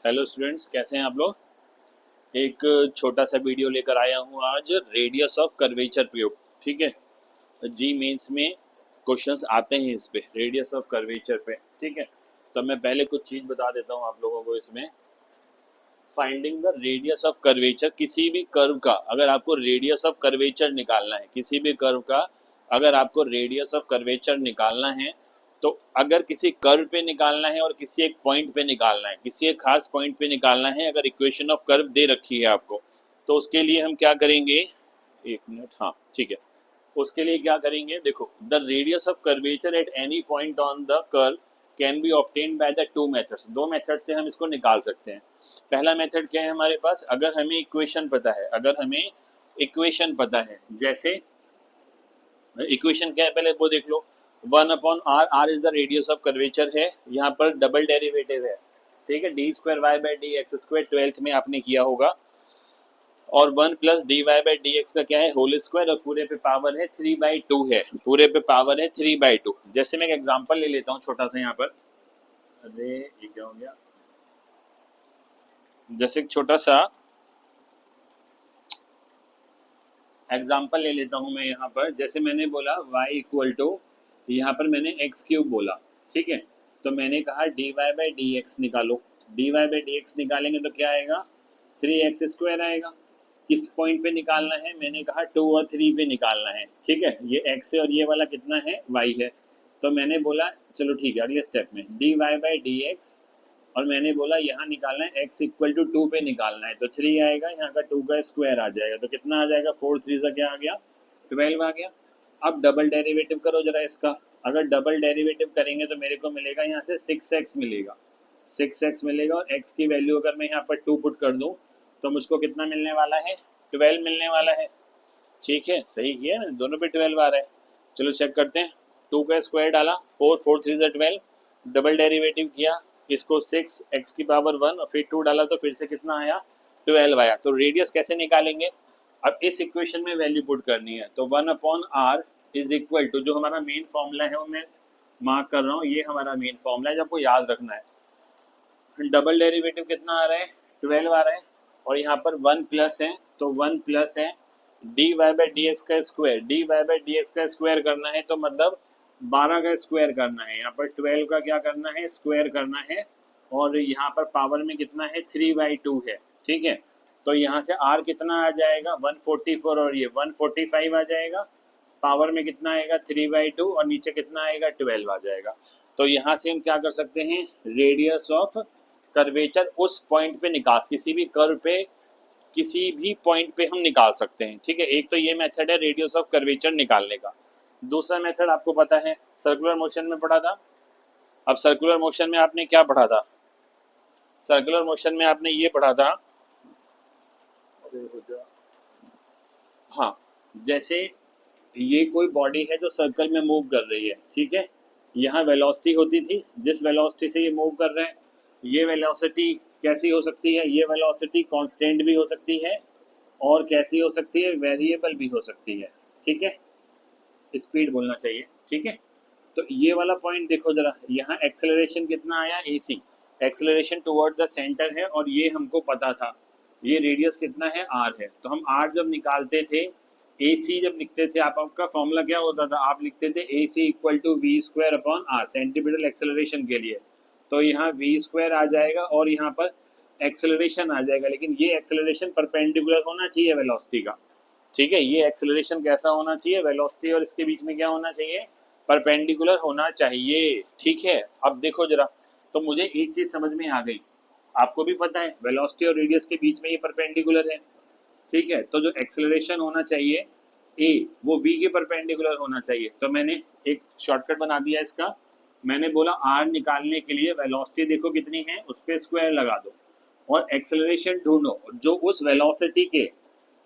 Hello students, कैसे हैं आप लोग। एक छोटा सा वीडियो लेकर आया हूँ आज, रेडियस ऑफ कर्वेचर प्रयोग। ठीक है, जी मेंस में क्वेश्चंस आते हैं इस पे, रेडियस ऑफ कर्वेचर पे। ठीक है, तो मैं पहले कुछ चीज़ बता देता हूँ आप लोगों को। इसमें finding the radius of curvature, किसी भी कर्व का अगर आपको रेडियस ऑफ कर्वेचर निकालना है, किसी भी कर्व का अगर आपको रेडियस ऑफ कर्वेचर निकालना है, तो अगर किसी कर्व पे निकालना है और किसी एक पॉइंट पे निकालना है, किसी एक खास पॉइंट पे निकालना है, अगर इक्वेशन ऑफ कर्व दे रखी है आपको, तो उसके लिए हम क्या करेंगे। एक मिनट, हाँ ठीक है। उसके लिए क्या करेंगे, देखो, the radius of curvature at any point on the curve can be obtained by the two methods. दो मेथड से हम इसको निकाल सकते हैं। पहला मेथड क्या है हमारे पास, अगर हमें इक्वेशन पता है, अगर हमें इक्वेशन पता है, जैसे इक्वेशन क्या है पहले वो देख लो। 1/r, r is the radius of curvature है, यहाँ पर डबल डेरिवेटिव है। ठीक है, d square y by d x square, 12th में आपने किया होगा। और 1 plus d y by d x का क्या है, होल स्क्वायर, और पूरे पे पावर है 3/2 है, पूरे पे पावर है 3/2। जैसे मैं एक एग्जांपल ले लेता हूँ छोटा सा यहाँ पर। अरे ये क्या हो गया, जैसे एक छोटा सा एग्जाम्पल ले लेता हूँ मैं यहाँ पर। जैसे मैंने बोला y इक्वल टू, यहाँ पर मैंने एक्स क्यूब बोला। ठीक है, तो मैंने कहा d y by d x निकालो। D y by d x निकालेंगे तो क्या आएगा, 3x² आएगा। किस पॉइंट पे निकालना है, मैंने कहा 2 और 3 पे निकालना है। ठीक है, ये x है और ये वाला कितना है, y है। तो मैंने बोला चलो ठीक है, अगले स्टेप में d y by d x, और मैंने बोला यहाँ निकालना है x इक्वल टू 2 पे निकालना है, तो 3 आएगा, यहाँ का 2 का स्क्वायर आ जाएगा, तो कितना आ जाएगा, 4 3 सा क्या आ गया, 12 आ गया। अब डबल डेरिवेटिव करो जरा इसका। अगर डबल डेरिवेटिव करेंगे तो मेरे को मिलेगा यहाँ से 6x मिलेगा, 6x मिलेगा, और x की वैल्यू अगर मैं यहाँ पर 2 पुट कर दूँ तो मुझको कितना मिलने वाला है, 12 मिलने वाला है। ठीक है, सही है, दोनों पे 12 आ रहा है। चलो चेक करते हैं। 2 का स्क्वायर डाला, 4 4 3 सा 12, डबल डेरिवेटिव किया, इसको 6 x की पावर 1 और फिर 2 डाला तो फिर से कितना आया, 12 आया। तो रेडियस कैसे निकालेंगे, अब इस इक्वेशन में वैल्यू पुट करनी है। तो 1/r इज इक्वल टू, जो हमारा मेन फॉर्मूला है वो मैं मार्क कर रहा हूँ, ये हमारा मेन फॉर्मूला है जो आपको याद रखना है। डबल डेरिवेटिव कितना आ रहा है, 12 आ रहा है, और यहाँ पर 1 प्लस है, तो 1 प्लस है d y by d x का square. D y by d x का स्क्वायर करना है तो मतलब 12 का स्क्वायर करना है, यहाँ पर 12 का क्या करना है, स्क्वायर करना है, और यहाँ पर पावर में कितना है, 3/2 है। ठीक है, तो यहाँ से r कितना आ जाएगा, 144, और ये 145 आ जाएगा। पावर में कितना आएगा, 3/2, और नीचे कितना आएगा, 12 आ जाएगा। तो यहाँ से हम क्या कर सकते हैं, रेडियस ऑफ कर्वेचर उस पॉइंट पे निकाल, किसी भी कर्व पे किसी भी पॉइंट पे हम निकाल सकते हैं। ठीक है, एक तो ये मेथड है रेडियस ऑफ कर्वेचर निकालने का। दूसरा मेथड आपको पता है, सर्कुलर मोशन में पढ़ा था। अब सर्कुलर मोशन में आपने क्या पढ़ा था, सर्कुलर मोशन में आपने ये पढ़ा था, हाँ, जैसे ये कोई बॉडी है जो सर्कल में मूव कर रही है। ठीक है, यहाँ वेलोसिटी होती थी, जिस वेलोसिटी से ये मूव कर रहे हैं, ये वेलोसिटी कैसी हो सकती है, ये वेलोसिटी कांस्टेंट भी हो सकती है, और कैसी हो सकती है, वेरिएबल भी हो सकती है। ठीक है, स्पीड बोलना चाहिए। ठीक है, तो ये वाला पॉइंट देखो जरा, यहाँ एक्सेलरेशन कितना आया, AC, acceleration toward the centre है, और ये हमको पता था, ये रेडियस कितना है, r है। तो हम r जब निकालते थे, AC जब लिखते थे, आपका फॉर्मूला क्या होता था, आप लिखते थे AC equal to v²/r, centimetre acceleration के लिए। तो यहाँ v² आ जाएगा और यहाँ पर एक्सेलरेशन आ जाएगा, लेकिन ये एक्सेलरेशन परपेंडिकुलर होना चाहिए वेलोसिटी का। ठीक है, ये एक्सेलरेशन कैसा होना चाहिए, वेलोसिटी और इसके बीच में क्या होना चाहिए, परपेंडिकुलर होना चाहिए। ठीक है, अब देखो जरा, तो मुझे एक चीज समझ में आ गई, आपको भी पता है वेलोसिटी और रेडियस के बीच में ये परपेंडिकुलर है। ठीक है, तो जो एक्सेलरेशन होना चाहिए ए, वो v के परपेंडिकुलर होना चाहिए। तो मैंने एक शॉर्टकट बना दिया इसका, मैंने बोला r निकालने के लिए वेलोसिटी देखो कितनी है, उस पर स्क्वायर लगा दो, और एक्सेलरेशन ढूंढो जो उस वेलोसिटी के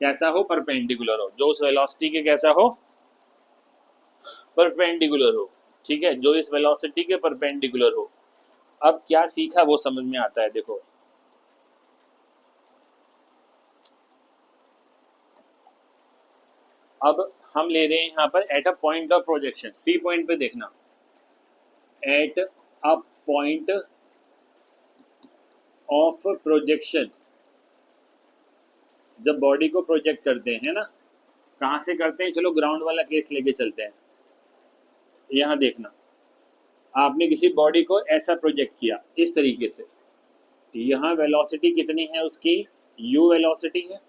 कैसा हो, परपेंडिकुलर हो, जो उस वेलोसिटी के कैसा हो, परपेंडिकुलर हो। ठीक है, जो इस वेलोसिटी के परपेंडिकुलर हो। अब क्या सीखा वो समझ में आता है, देखो अब हम ले रहे हैं यहाँ पर at a point of projection, C point पे देखना, at a point of projection, जब बॉडी को प्रोजेक्ट करते हैं ना, कहाँ से करते हैं, चलो ग्राउंड वाला केस लेके चलते हैं। यहाँ देखना, आपने किसी बॉडी को ऐसा प्रोजेक्ट किया इस तरीके से, यहाँ वेलोसिटी कितनी है उसकी, u वेलोसिटी है,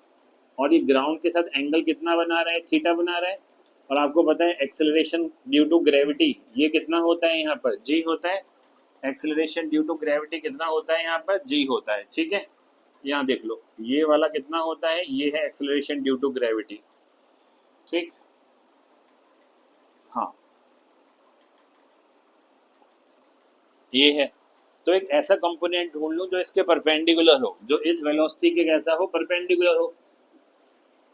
और ये ग्राउंड के साथ एंगल कितना बना रहा है, थीटा बना रहा है। और आपको पता है एक्सेलरेशन ड्यू टू ग्रेविटी ये कितना होता है, यहाँ पर g होता है। एक्सेलरेशन ड्यू टू ग्रेविटी कितना होता है, यहाँ पर g होता है। ठीक है, यहाँ देख लो ये वाला कितना होता है, ये है एक्सेलरेशन ड्यू टू ग्रेविटी। ठीक, हाँ ये है। तो एक ऐसा कंपोनेंट ढूंढ लूं जो इसके परपेंडिकुलर हो, जो इस वेलोसिटी के कैसा हो, परपेंडिकुलर हो।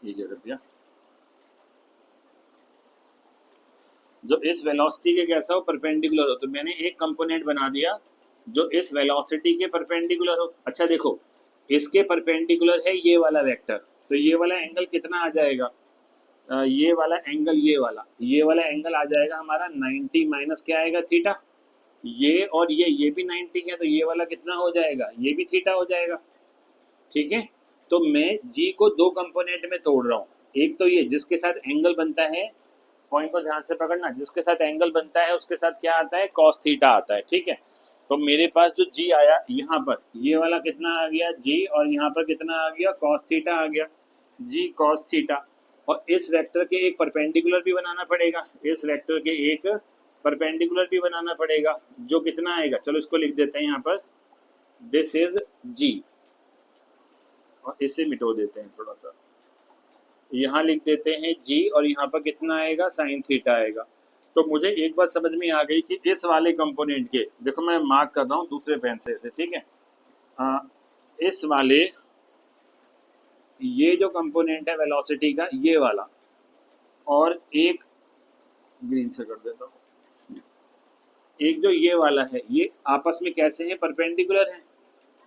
ये क्या कर दिया, जो इस वेलोसिटी के कैसा हो, परपेंडिकुलर हो। तो मैंने एक कंपोनेंट बना दिया जो इस वेलोसिटी के परपेंडिकुलर हो। अच्छा देखो, इसके परपेंडिकुलर है ये वाला वेक्टर, तो ये वाला एंगल कितना आ जाएगा, ये वाला एंगल, ये वाला एंगल आ जाएगा हमारा 90 माइनस क्या आएगा, थीटा। ये और ये भी 90 है, तो ये वाला कितना हो जाएगा, ये भी थीटा हो जाएगा। ठीक है, तो मैं जी को दो कंपोनेंट में तोड़ रहा हूँ। एक तो ये जिसके साथ एंगल बनता है, पॉइंट को ध्यान से पकड़ना, जिसके साथ एंगल बनता है उसके साथ क्या आता है, कॉस थीटा आता है। ठीक है, तो मेरे पास जो जी आया यहाँ पर, ये वाला कितना आ गया जी, और यहाँ पर कितना आ गया, कॉस थीटा आ गया, जी कॉस थीटा। और इस वेक्टर के एक परपेंडिकुलर भी बनाना पड़ेगा, इस वेक्टर के एक परपेंडिकुलर भी बनाना पड़ेगा, जो कितना आएगा, चलो इसको लिख देते हैं यहाँ पर, दिस इज जी, और इसे मिटो देते हैं थोड़ा सा, यहाँ लिख देते हैं जी, और यहाँ पर कितना आएगा, साइन थीटा आएगा। तो मुझे एक बात समझ में आ गई कि इस वाले कंपोनेंट के, देखो मैं मार्क कर रहा हूँ दूसरे पेन से इसे, ठीक है, इस वाले, ये जो कंपोनेंट है वेलोसिटी का, ये वाला, और एक ग्रीन से कर देता हूँ, एक जो ये वाला है, ये आपस में कैसे हैं, परपेंडिकुलर हैं।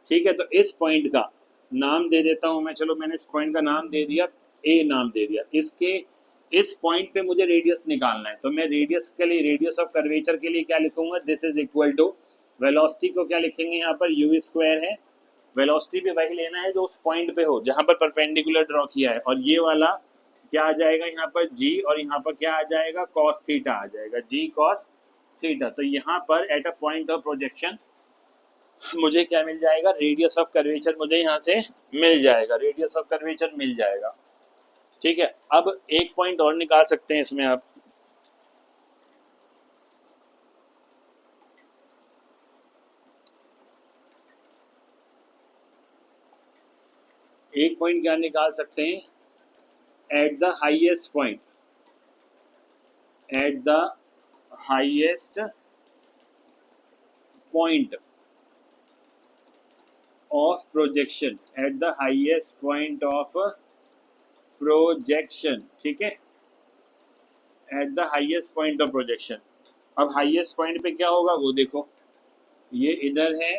ठीक है, तो इस पॉइंट का नाम दे देता हूँ मैं, चलो मैंने इस पॉइंट का नाम दे दिया, ए नाम दे दिया। इसके इस पॉइंट पे मुझे रेडियस निकालना है, तो मैं रेडियस के लिए, रेडियस ऑफ कर्वेचर के लिए क्या लिखूंगा, this is equal to, velocity को क्या लिखेंगे यहाँ पर, यू स्क्वायर है, वेलोसिटी भी वही लेना है जो उस पॉइंट पे हो जहाँ पर परपेंडिकुलर ड्रॉ किया है, और ये वाला क्या आ जाएगा यहाँ पर जी, और यहाँ पर क्या आ जाएगा, कॉस थीटा आ जाएगा, जी कॉस थीटा। तो यहाँ पर at a point of projection मुझे क्या मिल जाएगा, रेडियस ऑफ कर्वेचर मुझे यहाँ से मिल जाएगा, रेडियस ऑफ कर्वेचर मिल जाएगा। ठीक है, अब एक पॉइंट और निकाल सकते हैं इसमें आप, एक पॉइंट क्या निकाल सकते हैं, at the highest point, at the highest point of projection, at the highest point of projection. ठीक है, at the highest point of projection. अब हाईएस्ट पॉइंट पे क्या होगा वो देखो, ये इधर है,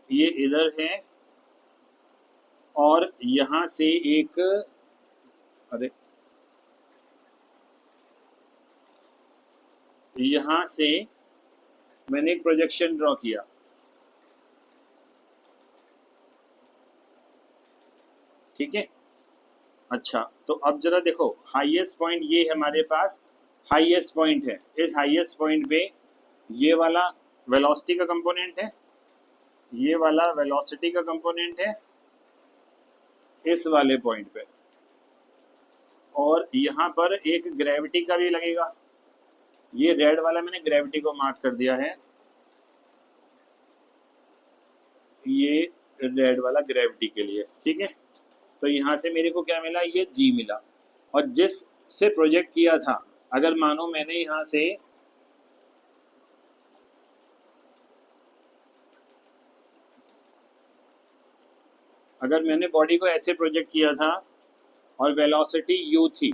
ये इधर है, और यहां से एक, अरे यहां से मैंने एक प्रोजेक्शन ड्रॉ किया। ठीक है, अच्छा तो अब जरा देखो, हाईएस्ट पॉइंट ये हमारे पास हाईएस्ट पॉइंट है, इस हाईएस्ट पॉइंट पे ये वाला वेलोसिटी का कंपोनेंट है, ये वाला वेलोसिटी का कंपोनेंट है इस वाले पॉइंट पे, और यहाँ पर एक ग्रेविटी का भी लगेगा, ये रेड वाला मैंने ग्रेविटी को मार्क कर दिया है, ये रेड वाला ग्रेविटी के लिए। ठीक है, तो यहाँ से मेरे को क्या मिला, ये जी मिला। और जिस से प्रोजेक्ट किया था, अगर मानो मैंने यहाँ से, अगर मैंने बॉडी को ऐसे प्रोजेक्ट किया था और वेलोसिटी u थी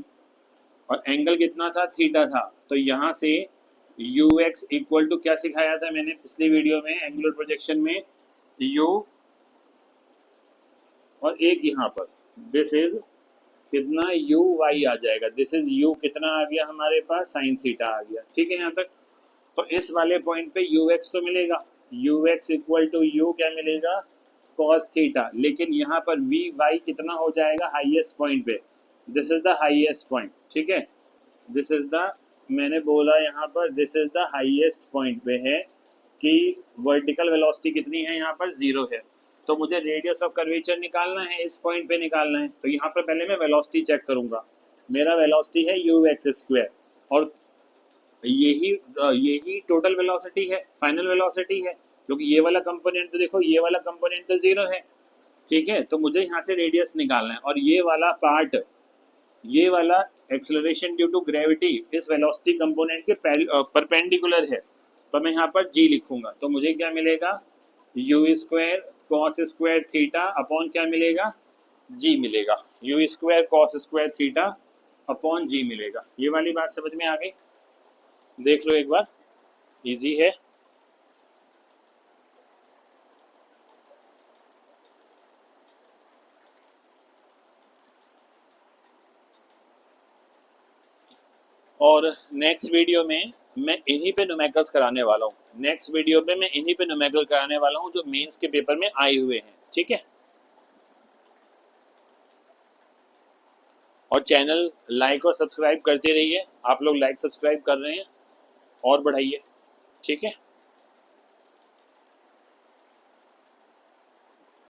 और एंगल कितना था, थीटा था, तो यहाँ से ux इक्वल टू क्या सिखाया था मैंने पिछली वीडियो में एंगुलर प्रोजेक्शन में, u, और एक यहाँ पर दिस इज कितना, u y आ जाएगा, दिस इज u कितना आ गया हमारे पास, साइन थीटा आ गया। ठीक है, यहाँ तक। तो इस वाले पॉइंट पे ux तो मिलेगा, ux इक्वल टू u क्या मिलेगा, कॉस थीटा, लेकिन यहाँ पर वी वाई कितना हो जाएगा हाईएस्ट पॉइंट पे, this is the highest point, ठीक है, दिस इज द, मैंने बोला यहाँ पर this is the highest point पे है कि वर्टिकल वेलोसिटी कितनी है, यहाँ पर 0 है, तो मुझे रेडियस ऑफ कर्वेचर निकालना है, इस पॉइंट पे निकालना है। तो यहाँ पर पहले मैं वेलोसिटी चेक करूंगा, मेरा वेलोसिटी है यू एक्स स्क्वायर, और यही टोटल वेलोसिटी है, फाइनल वेलोसिटी है, क्योंकि ये वाला कंपोनेंट तो देखो, ये वाला कंपोनेंट तो 0 है, ठीक है, तो मुझे यहाँ से रेडियस निकालना है, और ये वाला पार्ट, ये वाला एक्सेलरेशन ड्यू टू ग्रेविटी इस वेलोसिटी कंपोनेंट के परपेंडिकुलर है, तो मैं यहाँ पर जी लिखूंगा, तो मुझे क्या मिलेगा, u square cos square theta upon क्या मिलेगा, जी मिलेगा, u square cos square theta upon g मिलेगा। ये वाली बात समझ में आ गई, देख लो एक बार, इजी है। और नेक्स्ट वीडियो में मैं इन्हीं पे न्यूमेरिकल्स कराने वाला हूँ, नेक्स्ट वीडियो पे मैं इन्हीं पे न्यूमेरिकल कराने वाला हूँ जो मेंस के पेपर में आए हुए हैं, ठीक है। और चैनल लाइक और सब्सक्राइब करते रहिए, आप लोग लाइक सब्सक्राइब कर रहे हैं और बढ़ाइए, ठीक है।